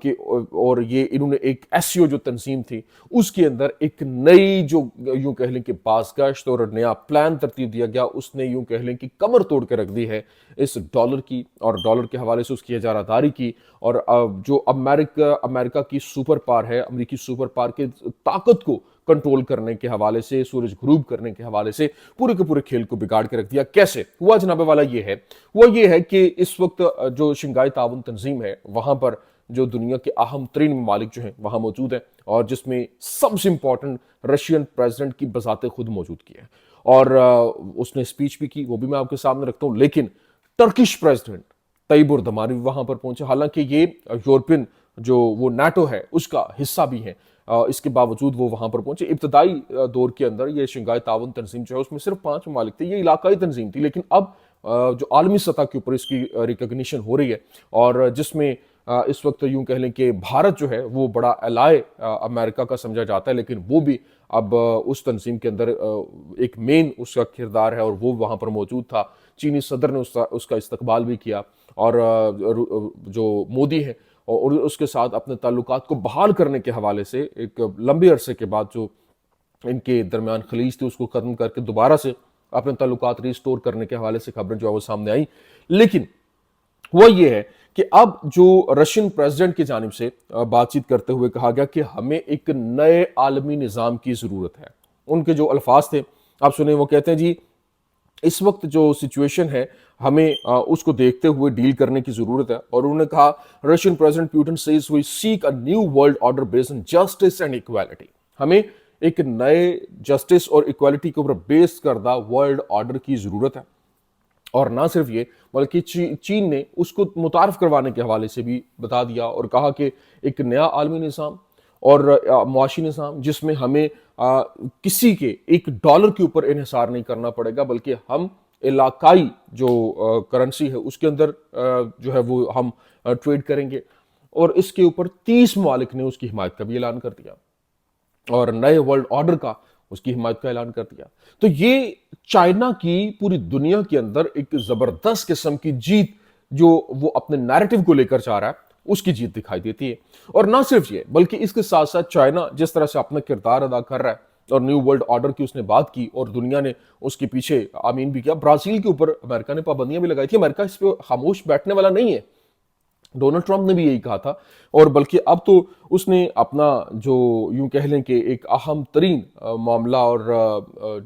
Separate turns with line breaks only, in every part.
کہ اور یہ انہوں نے ایک SCO جو تنظیم تھی اس کے اندر ایک نئی جو یوں کہہ لیں کہ بازگشت اور نیا پلان ترتیب دیا گیا. اس نے یوں کہہ لیں کہ کمر توڑ کے رکھ دی ہے اس ڈالر کی اور ڈالر کے حوالے سے اس کی اجارہ داری کی, اور جو امریکہ کی سپر پاور ہے, امریکی سپر پاور کے طاقت کو کنٹرول کرنے کے حوالے سے, سورج غروب کرنے کے حوالے سے پورے کے پورے کھیل کو بگاڑ کے رکھ دیا. کیسے ہوا جناب والا؟ یہ ہے کہ اس وقت جو شنگھائی تعاون تنظیم ہے وہاں پر جو دنیا کے اہم ترین ممالک جو ہیں وہاں موجود ہیں, اور جس میں سب سے امپورٹنٹ رشین پریزیڈنٹ کی بذات خود موجود کی ہے, اور اس نے اسپیچ بھی کی, وہ بھی میں آپ کے سامنے رکھتا ہوں. لیکن ٹرکش پریزیڈنٹ طیب اردوانی بھی وہاں پر پہنچے, حالانکہ یہ یورپین جو وہ نیٹو ہے اس کا حصہ بھی ہے, اس کے باوجود وہ وہاں پر پہنچے. ابتدائی دور کے اندر یہ شنگھائی تعاون تنظیم جو ہے اس میں صرف 5 ممالک تھے, یہ علاقائی تنظیم تھی, لیکن اب جو عالمی سطح کے اوپر اس کی ریکگنیشن ہو رہی ہے, اور جس میں اس وقت یوں کہہ لیں کہ بھارت جو ہے وہ بڑا الائے امریکہ کا سمجھا جاتا ہے, لیکن وہ بھی اب اس تنظیم کے اندر ایک مین اس کا کردار ہے, اور وہ وہاں پر موجود تھا. چینی صدر نے اس کا استقبال بھی کیا, اور جو مودی ہے اور اس کے ساتھ اپنے تعلقات کو بحال کرنے کے حوالے سے ایک لمبے عرصے کے بعد جو ان کے درمیان خلیج تھی اس کو ختم کر کے دوبارہ سے اپنے تعلقات ریسٹور کرنے کے حوالے سے خبریں جو ہے وہ سامنے آئیں. لیکن وہ یہ ہے کہ اب جو رشین پریزیڈنٹ کی جانب سے بات چیت کرتے ہوئے کہا گیا کہ ہمیں ایک نئے عالمی نظام کی ضرورت ہے. ان کے جو الفاظ تھے آپ سنیں, وہ کہتے ہیں جی اس وقت جو سچویشن ہے ہمیں اس کو دیکھتے ہوئے ڈیل کرنے کی ضرورت ہے. اور انہوں نے کہا Russian president Putin says we seek a new world order based on justice and equality. ہمیں ایک نئے جسٹس اور ایکویلٹی کے اوپر بیس کردہ ورلڈ آرڈر کی ضرورت ہے. اور نہ صرف یہ بلکہ چین نے اس کو متعارف کروانے کے حوالے سے بھی بتا دیا اور کہا کہ ایک نیا عالمی نظام اور معاشی نظام جس میں ہمیں کسی کے ایک ڈالر کے اوپر انحصار نہیں کرنا پڑے گا, بلکہ ہم علاقائی جو کرنسی ہے اس کے اندر جو ہے وہ ہم ٹریڈ کریں گے. اور اس کے اوپر 30 ممالک نے اس کی حمایت کا بھی اعلان کر دیا, اور نئے ورلڈ آرڈر کا اس کی حمایت کا اعلان کر دیا. تو یہ چائنا کی پوری دنیا کے اندر ایک زبردست قسم کی جیت جو وہ اپنے نیریٹو کو لے کر چاہ رہا ہے اس کی جیت دکھائی دیتی ہے. اور نہ صرف یہ بلکہ اس کے ساتھ ساتھ چائنا جس طرح سے اپنا کردار ادا کر رہا ہے اور نیو ورلڈ آرڈر کی اس نے بات کی اور دنیا نے اس کے پیچھے آمین بھی کیا. برازیل کے اوپر امریکہ نے پابندیاں بھی لگائی تھی. امریکہ اس پہ خاموش بیٹھنے والا نہیں ہے, ڈونلڈ ٹرمپ نے بھی یہی کہا تھا, اور بلکہ اب تو اس نے اپنا جو یوں کہہ لیں کہ ایک اہم ترین معاملہ اور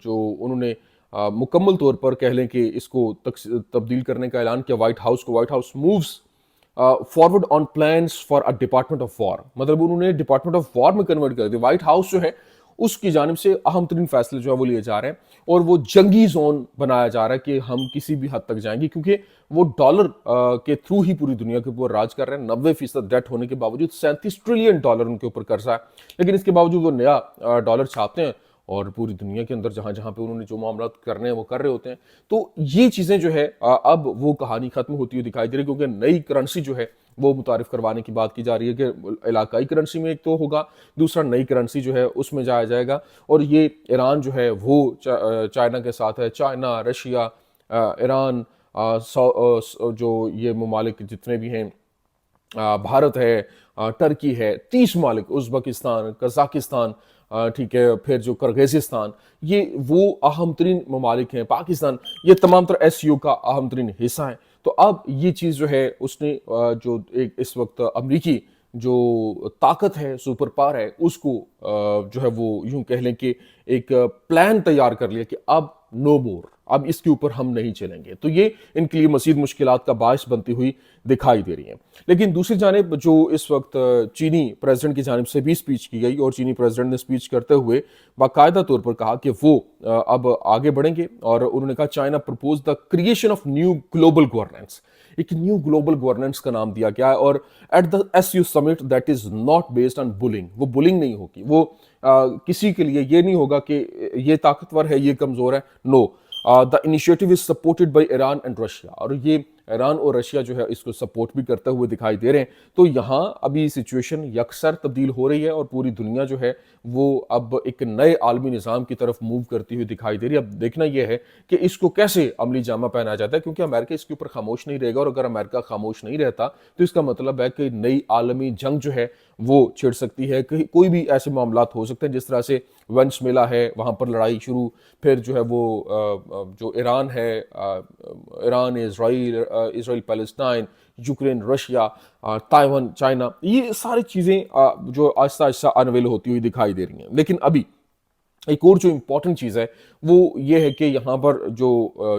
جو انہوں نے مکمل طور پر کہہ لیں کہ اس کو تبدیل کرنے کا اعلان کیا وائٹ ہاؤس کو. White House moves forward on plans for a department of war, مطلب انہوں نے ڈپارٹمنٹ آف وار میں کنورٹ کر دیا. وائٹ ہاؤس جو ہے اس کی جانب سے اہم ترین فیصلے جو ہے وہ لیے جا رہے ہیں, اور وہ جنگی زون بنایا جا رہا ہے کہ ہم کسی بھی حد تک جائیں گے, کیونکہ وہ ڈالر کے تھرو ہی پوری دنیا کے اوپر راج کر رہے ہیں. 90% ڈیٹ ہونے کے باوجود $37 ٹریلین ان کے اوپر قرضہ ہے, لیکن اس کے باوجود وہ نیا ڈالر چھاپتے ہیں اور پوری دنیا کے اندر جہاں جہاں پہ انہوں نے جو معاملات کرنے ہیں وہ کر رہے ہوتے ہیں. تو یہ چیزیں جو ہے اب وہ کہانی ختم ہوتی ہوئی دکھائی دے رہی ہے, کیونکہ نئی کرنسی جو ہے وہ متعارف کروانے کی بات کی جا رہی ہے کہ علاقائی کرنسی میں ایک تو ہوگا, دوسرا نئی کرنسی جو ہے اس میں جایا جائے گا. اور یہ ایران جو ہے وہ چائنا کے ساتھ ہے, چائنا, رشیا, ایران, جو یہ ممالک جتنے بھی ہیں, بھارت ہے, ٹرکی ہے, 30 ممالک, ازبکستان, قزاقستان, ٹھیک ہے, پھر جو کرغیزستان, یہ وہ اہم ترین ممالک ہیں, پاکستان, یہ تمام تر SCO کا اہم ترین حصہ ہیں. تو اب یہ چیز جو ہے اس نے جو ایک اس وقت امریکی جو طاقت ہے, سپر پاور ہے, اس کو جو ہے وہ یوں کہہ لیں کہ ایک پلان تیار کر لیا کہ اب نو مور, اب اس کے اوپر ہم نہیں چلیں گے. تو یہ ان کے لیے مزید مشکلات کا باعث بنتی ہوئی دکھائی دے رہی ہیں. لیکن دوسری جانب جو اس وقت چینی پریزیڈنٹ کی جانب سے بھی سپیچ کی گئی, اور چینی پریزیڈنٹ نے سپیچ کرتے ہوئے باقاعدہ طور پر کہا کہ وہ اب آگے بڑھیں گے, اور انہوں نے کہا China propose the creation of new global governance. ایک نیو گلوبل گورننس کا نام دیا گیا ہے, اور at the SCO summit that is not based on bullying, وہ بلنگ نہیں ہوگی, وہ کسی کے لیے یہ نہیں ہوگا کہ یہ طاقتور ہے یہ کمزور ہے. نو, the initiative is supported by Iran and Russia, اور یہ ایران اور رشیا جو ہے اس کو سپورٹ بھی کرتے ہوئے دکھائی دے رہے ہیں. تو یہاں ابھی سچویشن یکسر تبدیل ہو رہی ہے اور پوری دنیا جو ہے وہ اب ایک نئے عالمی نظام کی طرف موو کرتی ہوئی دکھائی دے رہی ہے. اب دیکھنا یہ ہے کہ اس کو کیسے عملی جامہ پہنایا جاتا ہے، کیونکہ امریکہ اس کے اوپر خاموش نہیں رہے گا، اور اگر امریکہ خاموش نہیں رہتا تو اس کا مطلب ہے کہ نئی عالمی جنگ جو ہے وہ چھڑ سکتی ہے. کوئی بھی ایسے معاملات ہو سکتے ہیں جس طرح سے وینسویلا ہے، وہاں پر لڑائی شروع، پھر جو ہے وہ جو ایران ہے، Iran Israel Palestine, Ukraine Russia, Taiwan China, یہ ساری چیزیں جو آہستہ آہستہ انویل ہوتی ہوئی دکھائی دے رہی ہیں. لیکن ابھی ایک اور جو امپورٹنٹ چیز ہے وہ یہ ہے کہ یہاں پر جو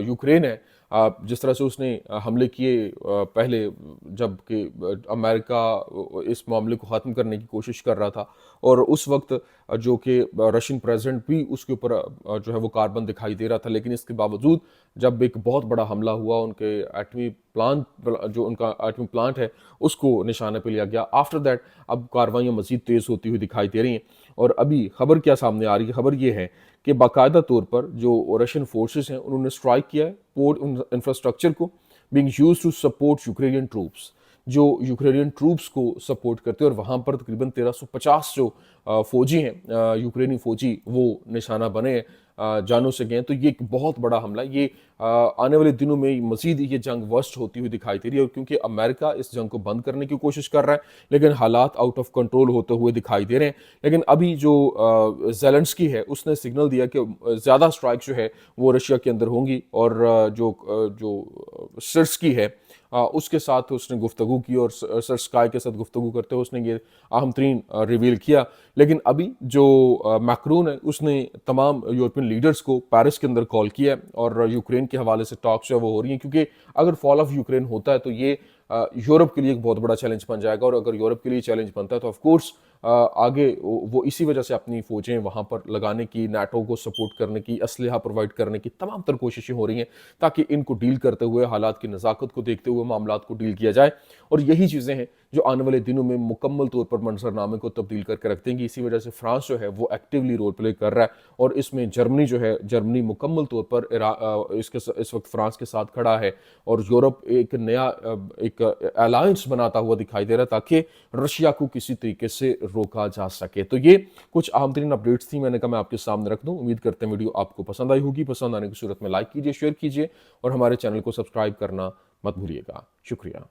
یوکرین ہے، جس طرح سے اس نے حملے کیے پہلے، جب کہ امریکہ اس معاملے کو ختم کرنے کی کوشش کر رہا تھا، اور اس وقت جو کہ رشین پریزیڈنٹ بھی اس کے اوپر جو ہے وہ کاربن دکھائی دے رہا تھا. لیکن اس کے باوجود جب ایک بہت بڑا حملہ ہوا، ان کے ایٹمی پلانٹ، جو ان کا ایٹمی پلانٹ ہے، اس کو نشانہ پہ لیا گیا. آفٹر دیٹ اب کارروائیاں مزید تیز ہوتی ہوئی دکھائی دے رہی ہیں. اور ابھی خبر کیا سامنے آ رہی ہے؟ خبر یہ ہے کہ باقاعدہ طور پر جو رشین فورسز ہیں انہوں نے اسٹرائک کیا ہے پورٹ انفراسٹرکچر کو، being use to support Ukrainian troops, جو یوکرینین ٹروپس کو سپورٹ کرتے ہیں. اور وہاں پر تقریباً 1350 جو فوجی ہیں، یوکرینی فوجی، وہ نشانہ بنے ہیں، جانوں سے گئے. تو یہ ایک بہت بڑا حملہ، یہ آنے والے دنوں میں مزید یہ جنگ ورسٹ ہوتی ہوئی دکھائی دے رہی ہے. اور کیونکہ امریکہ اس جنگ کو بند کرنے کی کوشش کر رہا ہے، لیکن حالات آؤٹ آف کنٹرول ہوتے ہوئے دکھائی دے رہے ہیں. لیکن ابھی جو زیلنسکی ہے اس نے سگنل دیا کہ زیادہ اسٹرائک جو ہے وہ رشیا کے اندر ہوں گی. اور جو سرسکی ہے اس کے ساتھ اس نے گفتگو کی، اور سرسکائی کے ساتھ گفتگو کرتے ہوئے اس نے یہ اہم ترین ریویل کیا. لیکن ابھی جو میکرون ہے اس نے تمام یورپین لیڈرز کو پیرس کے اندر کال کیا ہے، اور یوکرین کے حوالے سے ٹاکس جو ہے وہ ہو رہی ہیں، کیونکہ اگر فال آف یوکرین ہوتا ہے تو یہ یورپ کے لیے ایک بہت بڑا چیلنج بن جائے گا. اور اگر یورپ کے لیے چیلنج بنتا ہے تو آف کورس آگے وہ اسی وجہ سے اپنی فوجیں وہاں پر لگانے کی، نیٹو کو سپورٹ کرنے کی، اسلحہ پرووائڈ کرنے کی تمام تر کوششیں ہو رہی ہیں تاکہ ان کو ڈیل کرتے ہوئے، حالات کی نزاکت کو دیکھتے ہوئے معاملات کو ڈیل کیا جائے. اور یہی چیزیں ہیں جو آنے والے دنوں میں مکمل طور پر منظرنامے کو تبدیل کر کے رکھ دیں گی. اسی وجہ سے فرانس جو ہے وہ ایکٹیولی رول پلے کر رہا ہے، اور اس میں جرمنی جو ہے، جرمنی مکمل طور پر اس وقت فرانس کے ساتھ کھڑا ہے. اور یورپ ایک نیا ایک الائنس بناتا ہوا دکھائی دے رہا ہے تاکہ رشیا کو کسی طریقے سے روکا جا سکے. تو یہ کچھ اہم ترین اپڈیٹس تھیں، میں نے کہا میں آپ کے سامنے رکھ دوں. امید کرتے ہیں ویڈیو آپ کو پسند آئی ہوگی. پسند آنے کی صورت میں لائک کیجیے، شیئر کیجیے، اور ہمارے چینل کو سبسکرائب کرنا مت بھولیے گا. شکریہ.